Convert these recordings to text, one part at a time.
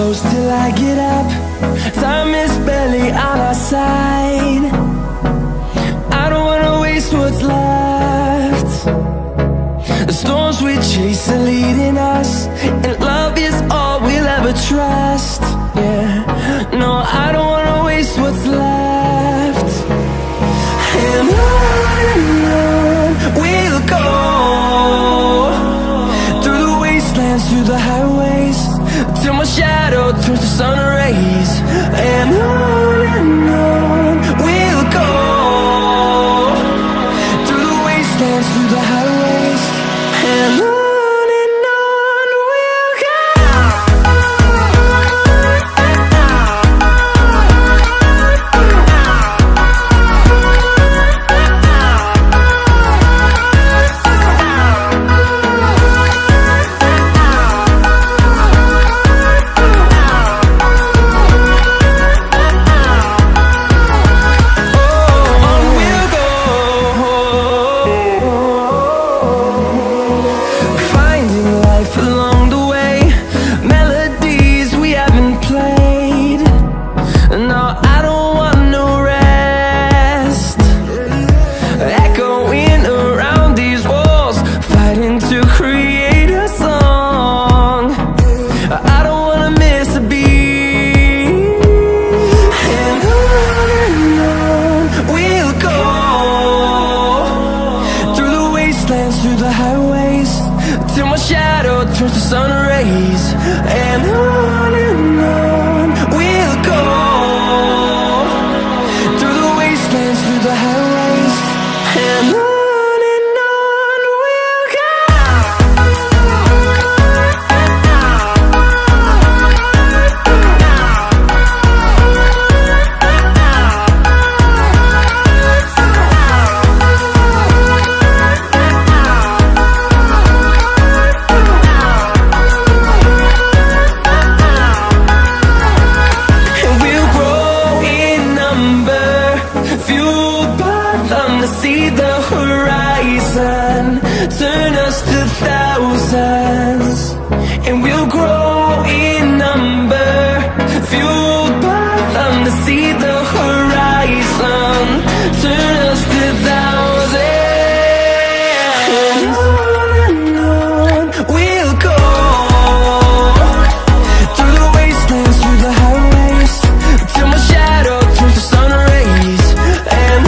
close till I get up. Time is barely on our side. I don't wanna waste what's left. The storms we chase are leading us, and love is all we'll ever trust. Yeah, no, I don't wanna waste what's left. And on we'll go, through the wastelands, through the highways, till my shadow turns to sun rays. And on we'll go, through the wastelands, through the highways, and on we'll go. Through the highways, till my shadow turns to sun rays. And on we'll go, through the wastelands, through the highways, and on we'll go. See the horizon turn us to thousands, and we'll grow in number, fueled by them. To see the horizon turn us to thousands, and on we'll go, through the wastelands, through the highways, till my shadow turns to sun rays. And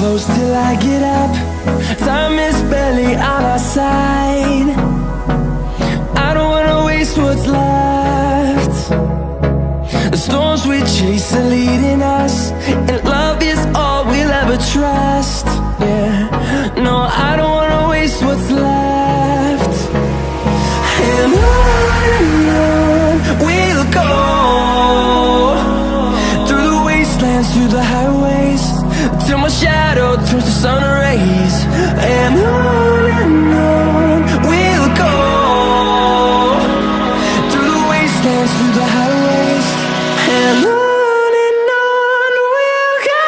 close till I get up. Time is barely on our side. I don't wanna waste what's left. The storms we chase are leading us, and love is all we'll ever trust. Yeah, no, I don't wanna waste what's left. And on we'll go, through the wastelands, through the highways, till my shadow turns to sun rays. And on we'll go, through the wastelands, through the highways, and on. We'll go.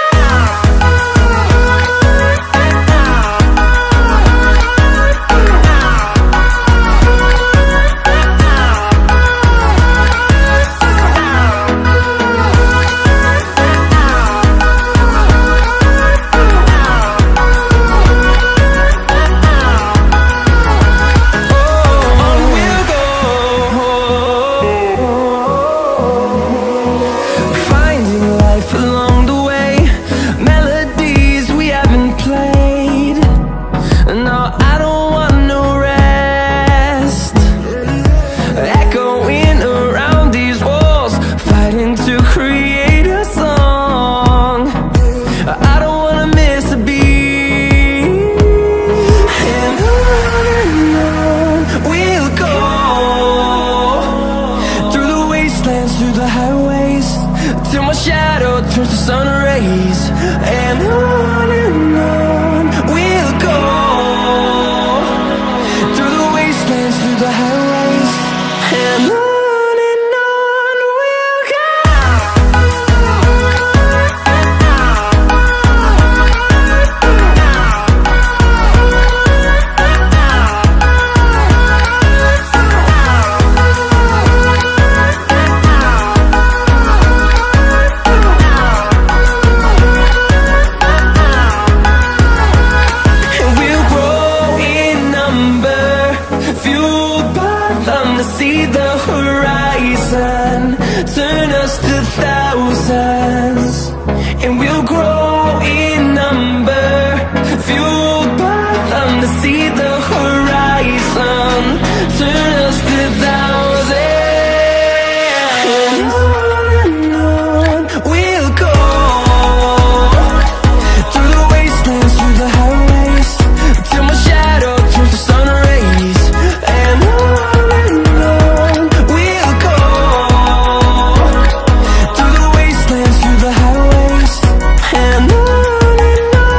the highways, and on we'll go. And we'll grow in number, fueled by them to see the horizon, turn us to thousands. And we'll grow in number, fueled by them to see the horizon, turn us to thousands. And on we'll go, through the wastelands, through the highways, till my shadow turns to sun rays. And on we'll go, through the wastelands, through the highways, and on we'll go.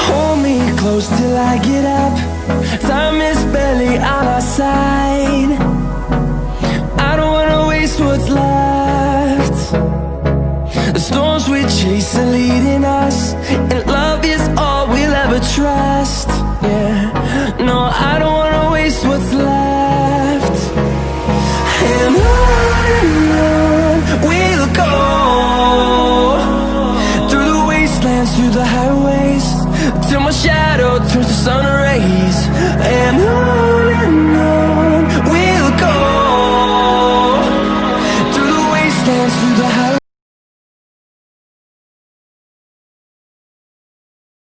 Hold me close till I get up. Time is barely on our side. I don't wanna waste what's left. The storms we chase are leading us, and love is all we'll ever trust. Yeah, no, I don't wanna waste what's left. And on we'll go, through the wastelands, through the highways, till my shadow